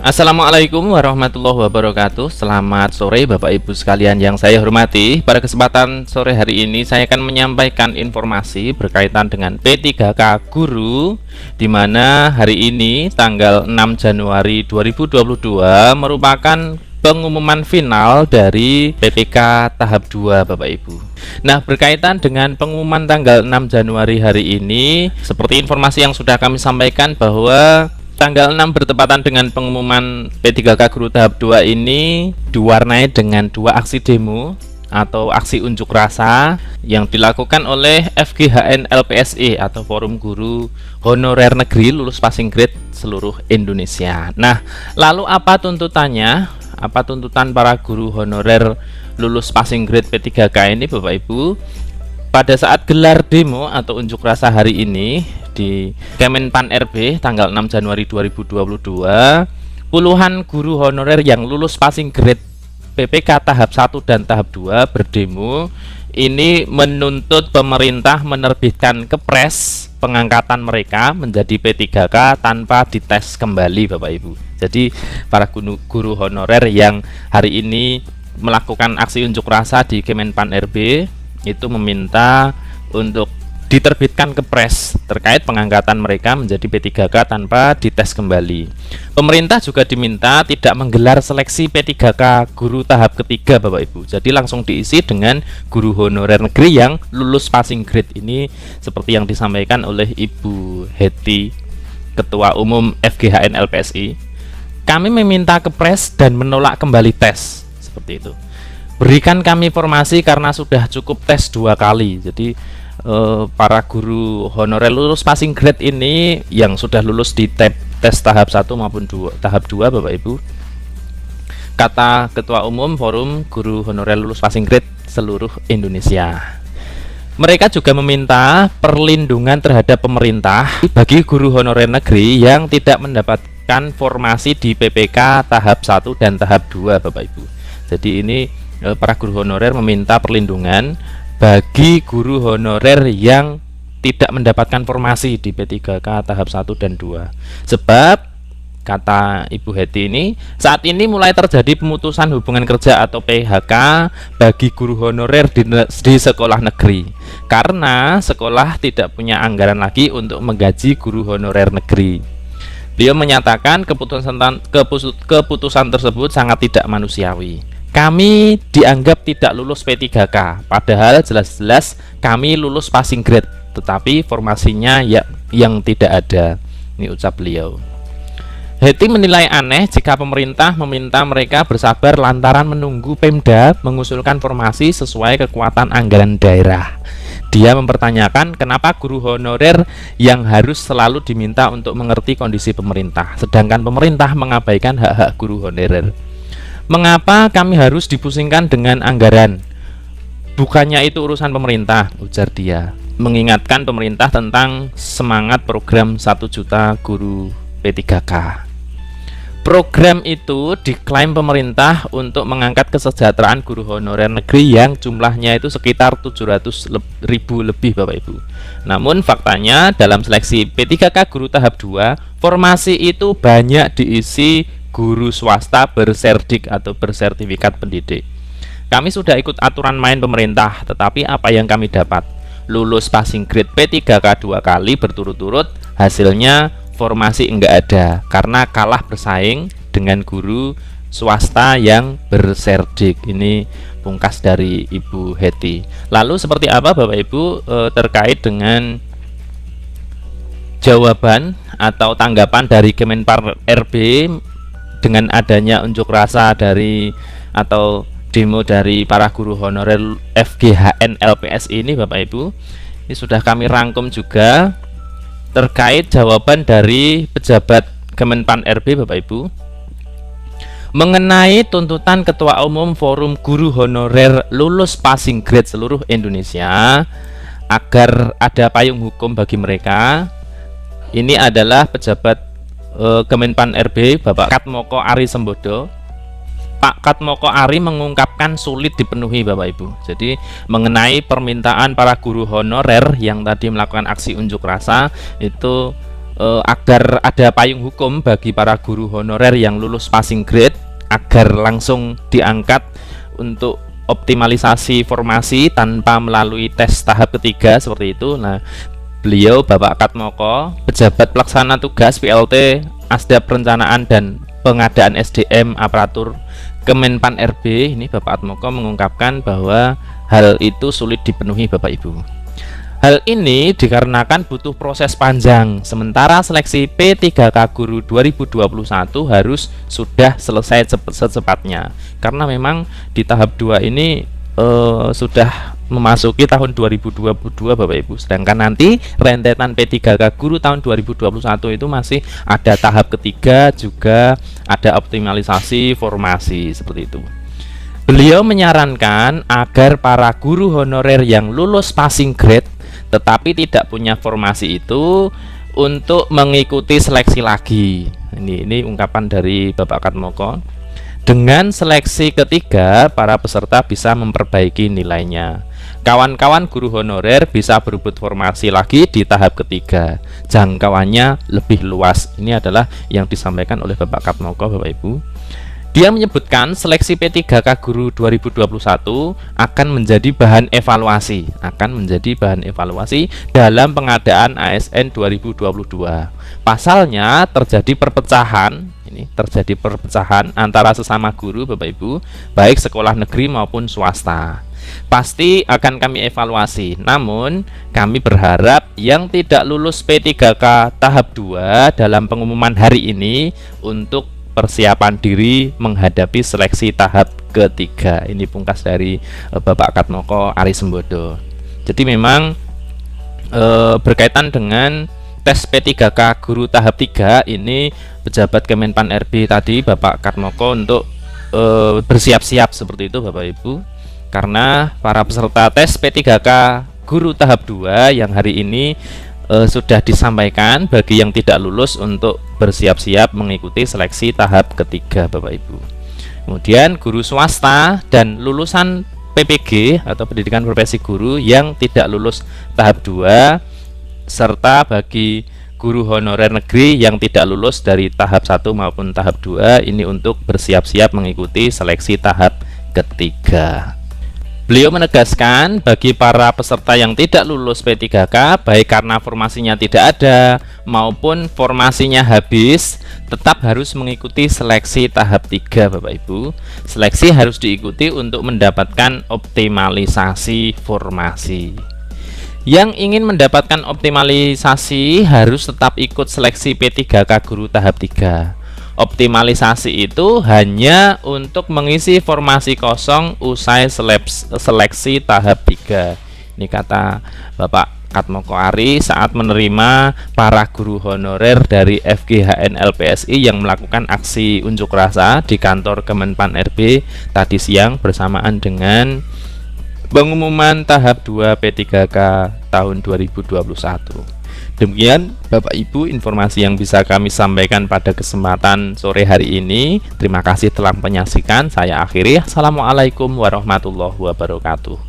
Assalamualaikum warahmatullahi wabarakatuh. Selamat sore Bapak Ibu sekalian yang saya hormati. Pada kesempatan sore hari ini saya akan menyampaikan informasi berkaitan dengan P3K Guru, di mana hari ini tanggal 6 Januari 2022 merupakan pengumuman final dari PPK tahap 2 Bapak Ibu. Nah, berkaitan dengan pengumuman tanggal 6 Januari hari ini, seperti informasi yang sudah kami sampaikan bahwa tanggal 6 bertepatan dengan pengumuman P3K Guru tahap 2 ini diwarnai dengan dua aksi demo atau aksi unjuk rasa yang dilakukan oleh FGHN LPSI atau Forum Guru Honorer Negeri Lulus Passing Grade seluruh Indonesia. Nah, lalu apa tuntutannya? Apa tuntutan para guru honorer lulus passing grade P3K ini Bapak Ibu? Pada saat gelar demo atau unjuk rasa hari ini di Kemenpan RB tanggal 6 Januari 2022, puluhan guru honorer yang lulus passing grade PPK tahap 1 dan tahap 2 berdemo ini menuntut pemerintah menerbitkan kepres pengangkatan mereka menjadi P3K tanpa dites kembali Bapak Ibu. Jadi para guru honorer yang hari ini melakukan aksi unjuk rasa di Kemenpan RB itu meminta untuk diterbitkan kepres terkait pengangkatan mereka menjadi P3K tanpa dites kembali. Pemerintah juga diminta tidak menggelar seleksi P3K guru tahap ketiga Bapak Ibu. Jadi langsung diisi dengan guru honorer negeri yang lulus passing grade ini, seperti yang disampaikan oleh Ibu Heti, Ketua Umum FGHN LPSI. Kami meminta kepres dan menolak kembali tes, seperti itu. Berikan kami informasi karena sudah cukup tes 2 kali. Jadi para guru honorer lulus passing grade ini yang sudah lulus di tes tahap 1 maupun tahap 2 Bapak Ibu, kata Ketua Umum Forum Guru Honorer Lulus Passing Grade seluruh Indonesia. Mereka juga meminta perlindungan terhadap pemerintah bagi guru honorer negeri yang tidak mendapatkan formasi di PPK tahap 1 dan tahap 2 Bapak Ibu. Jadi ini para guru honorer meminta perlindungan bagi guru honorer yang tidak mendapatkan formasi di P3K tahap 1 dan 2. Sebab kata Ibu Heti ini, saat ini mulai terjadi pemutusan hubungan kerja atau PHK bagi guru honorer di sekolah negeri karena sekolah tidak punya anggaran lagi untuk menggaji guru honorer negeri. Beliau menyatakan keputusan tersebut sangat tidak manusiawi. Kami dianggap tidak lulus P3K, padahal jelas-jelas kami lulus passing grade, tetapi formasinya yang tidak ada. Ini ucap beliau. Heti menilai aneh jika pemerintah meminta mereka bersabar lantaran menunggu Pemda mengusulkan formasi sesuai kekuatan anggaran daerah. Dia mempertanyakan kenapa guru honorer yang harus selalu diminta untuk mengerti kondisi pemerintah, sedangkan pemerintah mengabaikan hak-hak guru honorer. Mengapa kami harus dipusingkan dengan anggaran? Bukannya itu urusan pemerintah, ujar dia. Mengingatkan pemerintah tentang semangat program 1 juta guru P3K. Program itu diklaim pemerintah untuk mengangkat kesejahteraan guru honorer negeri yang jumlahnya itu sekitar 700.000 lebih Bapak Ibu. Namun faktanya dalam seleksi P3K guru tahap 2, formasi itu banyak diisi guru swasta berserdik atau bersertifikat pendidik. Kami sudah ikut aturan main pemerintah, tetapi apa yang kami dapat? Lulus passing grade P3K 2 kali berturut-turut, hasilnya formasi enggak ada karena kalah bersaing dengan guru swasta yang berserdik. Ini pungkas dari Ibu Heti. Lalu seperti apa Bapak Ibu terkait dengan jawaban atau tanggapan dari Kemenpan RB dengan adanya unjuk rasa dari atau demo dari para guru honorer FGHN LPSI ini Bapak Ibu? Ini sudah kami rangkum juga terkait jawaban dari pejabat Kemenpan RB Bapak Ibu mengenai tuntutan Ketua Umum Forum Guru Honorer Lulus Passing Grade seluruh Indonesia agar ada payung hukum bagi mereka. Ini adalah pejabat Kemenpan RB Bapak Katmoko Ari Sembodo. Pak Katmoko Ari mengungkapkan sulit dipenuhi Bapak Ibu. Jadi mengenai permintaan para guru honorer yang tadi melakukan aksi unjuk rasa itu agar ada payung hukum bagi para guru honorer yang lulus passing grade agar langsung diangkat untuk optimalisasi formasi tanpa melalui tes tahap ketiga seperti itu. Nah, beliau Bapak Katmoko, pejabat pelaksana tugas PLT Asda Perencanaan dan Pengadaan SDM Aparatur Kemenpan RB, ini Bapak Atmoko mengungkapkan bahwa hal itu sulit dipenuhi Bapak Ibu. Hal ini dikarenakan butuh proses panjang, sementara seleksi P3K Guru 2021 harus sudah selesai secepatnya. Karena memang di tahap 2 ini sudah memasuki tahun 2022 Bapak Ibu. Sedangkan nanti rentetan P3K Guru tahun 2021 itu masih ada tahap ketiga, juga ada optimalisasi formasi seperti itu. Beliau menyarankan agar para guru honorer yang lulus passing grade tetapi tidak punya formasi itu untuk mengikuti seleksi lagi. Ini ungkapan dari Bapak Katmoko. Dengan seleksi ketiga, para peserta bisa memperbaiki nilainya. Kawan-kawan guru honorer bisa berebut formasi lagi di tahap ketiga. Jangkauannya lebih luas. Ini adalah yang disampaikan oleh Bapak Katmoko, Bapak Ibu. Dia menyebutkan seleksi P3K Guru 2021 akan menjadi bahan evaluasi, dalam pengadaan ASN 2022. Pasalnya terjadi perpecahan antara sesama guru Bapak Ibu, baik sekolah negeri maupun swasta. Pasti akan kami evaluasi, namun kami berharap yang tidak lulus P3K tahap 2 dalam pengumuman hari ini untuk persiapan diri menghadapi seleksi tahap ketiga. Ini pungkas dari Bapak Katmoko Arisembodo. Jadi memang berkaitan dengan tes P3K Guru tahap 3 ini pejabat Kemenpan RB tadi Bapak Katmoko untuk bersiap-siap seperti itu Bapak Ibu. Karena para peserta tes P3K Guru tahap 2 yang hari ini sudah disampaikan bagi yang tidak lulus untuk bersiap-siap mengikuti seleksi tahap ketiga Bapak Ibu. Kemudian guru swasta dan lulusan PPG atau pendidikan profesi guru yang tidak lulus tahap 2 serta bagi guru honorer negeri yang tidak lulus dari tahap 1 maupun tahap 2 ini untuk bersiap-siap mengikuti seleksi tahap ketiga. Beliau menegaskan bagi para peserta yang tidak lulus P3K baik karena formasinya tidak ada maupun formasinya habis tetap harus mengikuti seleksi tahap 3 Bapak Ibu. Seleksi harus diikuti untuk mendapatkan optimalisasi formasi. Yang ingin mendapatkan optimalisasi harus tetap ikut seleksi P3K Guru tahap 3. Optimalisasi itu hanya untuk mengisi formasi kosong usai seleksi tahap 3. Ini kata Bapak Katmoko Ari saat menerima para guru honorer dari FGHN LPSI yang melakukan aksi unjuk rasa di kantor Kemenpan RB tadi siang bersamaan dengan pengumuman tahap 2 P3K tahun 2021. Demikian Bapak Ibu informasi yang bisa kami sampaikan pada kesempatan sore hari ini. Terima kasih telah menyaksikan. Saya akhiri. Assalamualaikum warahmatullahi wabarakatuh.